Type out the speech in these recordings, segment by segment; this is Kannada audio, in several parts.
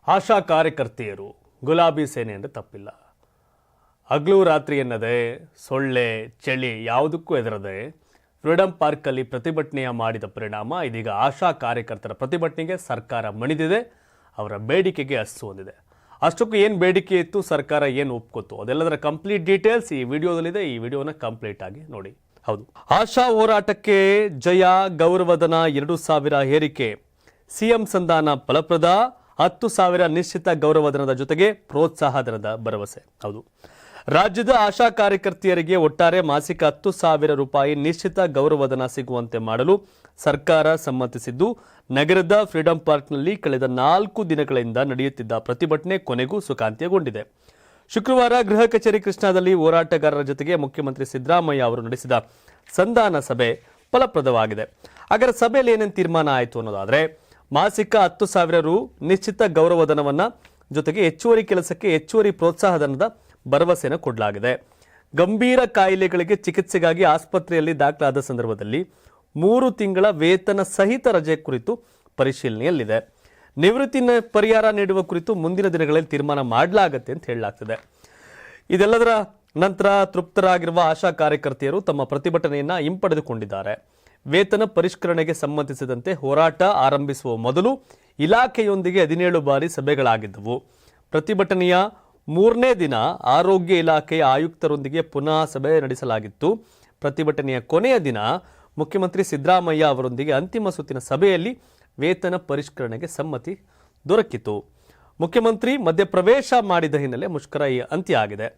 ಆಶಾ ಕಾರ್ಯಕರ್ತೆಯರು ಗುಲಾಬಿ ಸೇನೆ ಅಂದರೆ ತಪ್ಪಿಲ್ಲ. ಹಗಲು ರಾತ್ರಿ ಎನ್ನದೆ ಸೊಳ್ಳೆ ಚಳಿ ಯಾವುದಕ್ಕೂ ಹೆದರದೆ ಫ್ರೀಡಂ ಪಾರ್ಕಲ್ಲಿ ಪ್ರತಿಭಟನೆಯ ಮಾಡಿದ ಪರಿಣಾಮ ಇದೀಗ ಆಶಾ ಕಾರ್ಯಕರ್ತರ ಪ್ರತಿಭಟನೆಗೆ ಸರ್ಕಾರ ಮಣಿದಿದೆ. ಅವರ ಬೇಡಿಕೆಗೆ ಹಸ್ಸು ಹೊಂದಿದೆ. ಅಷ್ಟಕ್ಕೂ ಏನು ಬೇಡಿಕೆ ಇತ್ತು, ಸರ್ಕಾರ ಏನು ಒಪ್ಕೊತ್ತು, ಅದೆಲ್ಲದರ ಕಂಪ್ಲೀಟ್ ಡೀಟೇಲ್ಸ್ ಈ ವಿಡಿಯೋದಲ್ಲಿದೆ. ಈ ವಿಡಿಯೋನ ಕಂಪ್ಲೀಟ್ ಆಗಿ ನೋಡಿ. ಹೌದು, ಆಶಾ ಹೋರಾಟಕ್ಕೆ ಜಯ, ಗೌರವಧನ 2,000 ಏರಿಕೆ, ಸಿಎಂ ಸಂಧಾನ ಫಲಪ್ರದ, 10,000 ನಿಶ್ಚಿತ ಗೌರವಧನದ ಜೊತೆಗೆ ಪ್ರೋತ್ಸಾಹಧನದ ಭರವಸೆ. ಹೌದು, ರಾಜ್ಯದ ಆಶಾ ಕಾರ್ಯಕರ್ತೆಯರಿಗೆ ಒಟ್ಟಾರೆ ಮಾಸಿಕ 10,000 ರೂಪಾಯಿ ನಿಶ್ಚಿತ ಗೌರವಧನ ಸಿಗುವಂತೆ ಮಾಡಲು ಸರ್ಕಾರ ಸಮ್ಮತಿಸಿದ್ದು, ನಗರದ ಫ್ರೀಡಂ ಪಾರ್ಕ್ನಲ್ಲಿ ಕಳೆದ 4 ದಿನಗಳಿಂದ ನಡೆಯುತ್ತಿದ್ದ ಪ್ರತಿಭಟನೆ ಕೊನೆಗೂ ಸುಖಾಂತ್ಯಗೊಂಡಿದೆ. ಶುಕ್ರವಾರ ಗೃಹ ಕಚೇರಿ ಕೃಷ್ಣಾದಲ್ಲಿ ಹೋರಾಟಗಾರರ ಜೊತೆಗೆ ಮುಖ್ಯಮಂತ್ರಿ ಸಿದ್ದರಾಮಯ್ಯ ಅವರು ನಡೆಸಿದ ಸಂಧಾನ ಸಭೆ ಫಲಪ್ರದವಾಗಿದೆ. ಹಾಗಾದರೆ ಸಭೆಯಲ್ಲಿ ಏನೇನು ತೀರ್ಮಾನ ಆಯಿತು ಅನ್ನೋದಾದರೆ, ಮಾಸಿಕ 10,000 ರು ನಿಶ್ಚಿತ ಗೌರವಧನವನ್ನ ಜೊತೆಗೆ ಹೆಚ್ಚುವರಿ ಕೆಲಸಕ್ಕೆ ಹೆಚ್ಚುವರಿ ಪ್ರೋತ್ಸಾಹಧನದ ಭರವಸೆಯನ್ನು ಕೊಡಲಾಗಿದೆ. ಗಂಭೀರ ಕಾಯಿಲೆಗಳಿಗೆ ಚಿಕಿತ್ಸೆಗಾಗಿ ಆಸ್ಪತ್ರೆಯಲ್ಲಿ ದಾಖಲಾದ ಸಂದರ್ಭದಲ್ಲಿ 3 ತಿಂಗಳ ವೇತನ ಸಹಿತ ರಜೆ ಕುರಿತು ಪರಿಶೀಲನೆಯಲ್ಲಿದೆ. ನಿವೃತ್ತಿ ಪರಿಹಾರ ನೀಡುವ ಕುರಿತು ಮುಂದಿನ ದಿನಗಳಲ್ಲಿ ತೀರ್ಮಾನ ಮಾಡಲಾಗುತ್ತೆ ಅಂತ ಹೇಳಲಾಗ್ತದೆ. ಇದೆಲ್ಲದರ ನಂತರ ತೃಪ್ತರಾಗಿರುವ ಆಶಾ ಕಾರ್ಯಕರ್ತೆಯರು ತಮ್ಮ ಪ್ರತಿಭಟನೆಯನ್ನ ಹಿಂಪಡೆದುಕೊಂಡಿದ್ದಾರೆ. ವೇತನ ಪರಿಷ್ಕರಣೆಗೆ ಸಂಬಂಧಿಸಿದಂತೆ ಹೋರಾಟ ಆರಂಭಿಸುವ ಮೊದಲು ಇಲಾಖೆಯೊಂದಿಗೆ 17 ಬಾರಿ ಸಭೆಗಳಾಗಿದ್ದವು. ಪ್ರತಿಭಟನೆಯ 3ನೇ ದಿನ ಆರೋಗ್ಯ ಇಲಾಖೆಯ ಆಯುಕ್ತರೊಂದಿಗೆ ಪುನಃ ಸಭೆ ನಡೆಸಲಾಗಿತ್ತು. ಪ್ರತಿಭಟನೆಯ ಕೊನೆಯ ದಿನ ಮುಖ್ಯಮಂತ್ರಿ ಸಿದ್ದರಾಮಯ್ಯ ಅವರೊಂದಿಗೆ ಅಂತಿಮ ಸುತ್ತಿನ ಸಭೆಯಲ್ಲಿ ವೇತನ ಪರಿಷ್ಕರಣೆಗೆ ಸಮ್ಮತಿ ದೊರಕಿತು. ಮುಖ್ಯಮಂತ್ರಿ ಮಧ್ಯಪ್ರವೇಶ ಮಾಡಿದ ಹಿನ್ನೆಲೆ ಮುಷ್ಕರ ಅಂತ್ಯ ಆಗಿದೆ.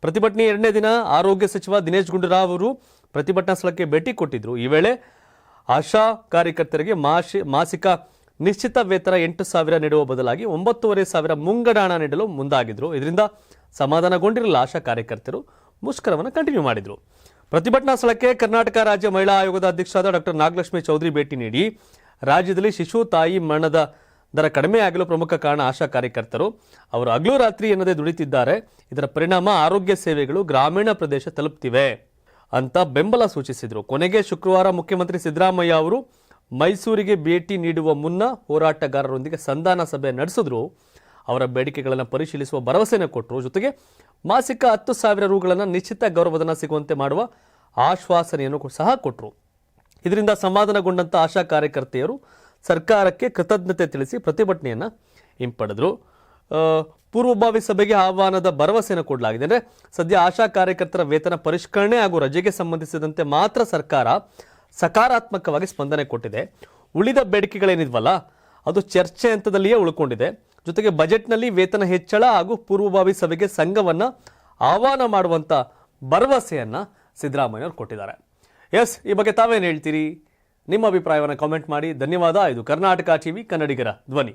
ಪ್ರತಿಭಟನೆ 2ನೇ ದಿನ ಆರೋಗ್ಯ ಸಚಿವ ದಿನೇಶ್ ಗುಂಡೂರಾವ್ ಅವರು ಪ್ರತಿಭಟನಾ ಸ್ಥಳಕ್ಕೆ ಭೇಟಿ ಕೊಟ್ಟಿದ್ರು. ಈ ವೇಳೆ ಆಶಾ ಕಾರ್ಯಕರ್ತರಿಗೆ ಮಾಸಿಕ ನಿಶ್ಚಿತ ವೇತನ 8,000 ನೀಡುವ ಬದಲಾಗಿ 9,500 ಮುಂಗಡ ನೀಡಲು ಮುಂದಾಗಿದ್ರು. ಇದರಿಂದ ಸಮಾಧಾನಗೊಂಡಿರಲಿಲ್ಲ ಆಶಾ ಕಾರ್ಯಕರ್ತರು ಮುಷ್ಕರವನ್ನು ಕಂಟಿನ್ಯೂ ಮಾಡಿದ್ರು. ಪ್ರತಿಭಟನಾ ಸ್ಥಳಕ್ಕೆ ಕರ್ನಾಟಕ ರಾಜ್ಯ ಮಹಿಳಾ ಆಯೋಗದ ಅಧ್ಯಕ್ಷರಾದ ಡಾಕ್ಟರ್ ನಾಗಲಕ್ಷ್ಮಿ ಚೌಧರಿ ಭೇಟಿ ನೀಡಿ ರಾಜ್ಯದಲ್ಲಿ ಶಿಶು ತಾಯಿ ಮರಣದ ದರ ಕಡಿಮೆ ಆಗಲು ಪ್ರಮುಖ ಕಾರಣ ಆಶಾ ಕಾರ್ಯಕರ್ತರು. ಅವರು ಹಗಲು ರಾತ್ರಿ ಎನ್ನದೇ ದುಡಿತಿದ್ದಾರೆ. ಇದರ ಪರಿಣಾಮ ಆರೋಗ್ಯ ಸೇವೆಗಳು ಗ್ರಾಮೀಣ ಪ್ರದೇಶ ತಲುಪ್ತಿವೆ ಅಂತ ಬೆಂಬಲ ಸೂಚಿಸಿದರು. ಕೊನೆಗೆ ಶುಕ್ರವಾರ ಮುಖ್ಯಮಂತ್ರಿ ಸಿದ್ದರಾಮಯ್ಯ ಅವರು ಮೈಸೂರಿಗೆ ಭೇಟಿ ನೀಡುವ ಮುನ್ನ ಹೋರಾಟಗಾರರೊಂದಿಗೆ ಸಂಧಾನ ಸಭೆ ನಡೆಸಿದ್ರು. ಅವರ ಬೇಡಿಕೆಗಳನ್ನು ಪರಿಶೀಲಿಸುವ ಭರವಸೆಯನ್ನು ಕೊಟ್ಟರು. ಜೊತೆಗೆ ಮಾಸಿಕ 10,000 ರೂಗಳನ್ನು ನಿಶ್ಚಿತ ಗೌರವಧನ ಸಿಗುವಂತೆ ಮಾಡುವ ಆಶ್ವಾಸನೆಯನ್ನು ಸಹ ಕೊಟ್ಟರು. ಇದರಿಂದ ಸಮಾಧಾನಗೊಂಡಂತ ಆಶಾ ಕಾರ್ಯಕರ್ತೆಯರು ಸರ್ಕಾರಕ್ಕೆ ಕೃತಜ್ಞತೆ ತಿಳಿಸಿ ಪ್ರತಿಭಟನೆಯನ್ನು ಹಿಂಪಡೆದರು. ಪೂರ್ವಭಾವಿ ಸಭೆಗೆ ಆಹ್ವಾನದ ಭರವಸೆಯನ್ನು ಕೊಡಲಾಗಿದೆ. ಅಂದರೆ ಸದ್ಯ ಆಶಾ ಕಾರ್ಯಕರ್ತರ ವೇತನ ಪರಿಷ್ಕರಣೆ ಹಾಗೂ ರಜೆಗೆ ಸಂಬಂಧಿಸಿದಂತೆ ಮಾತ್ರ ಸರ್ಕಾರ ಸಕಾರಾತ್ಮಕವಾಗಿ ಸ್ಪಂದನೆ ಕೊಟ್ಟಿದೆ. ಉಳಿದ ಬೇಡಿಕೆಗಳೇನಿದ್ವಲ್ಲ ಅದು ಚರ್ಚೆ ಹಂತದಲ್ಲಿಯೇ ಉಳ್ಕೊಂಡಿದೆ. ಜೊತೆಗೆ ಬಜೆಟ್ನಲ್ಲಿ ವೇತನ ಹೆಚ್ಚಳ ಹಾಗೂ ಪೂರ್ವಭಾವಿ ಸಭೆಗೆ ಸಂಘವನ್ನ ಆಹ್ವಾನ ಮಾಡುವಂತ ಭರವಸೆಯನ್ನ ಸಿದ್ದರಾಮಯ್ಯ ಅವರು ಕೊಟ್ಟಿದ್ದಾರೆ. ಎಸ್, ಈ ಬಗ್ಗೆ ತಾವೇನು ಹೇಳ್ತೀರಿ? ನಿಮ್ಮ ಅಭಿಪ್ರಾಯವನ್ನು ಕಾಮೆಂಟ್ ಮಾಡಿ. ಧನ್ಯವಾದ. ಇದು ಕರ್ನಾಟಕ ಟಿವಿ, ಕನ್ನಡಿಗರ ಧ್ವನಿ.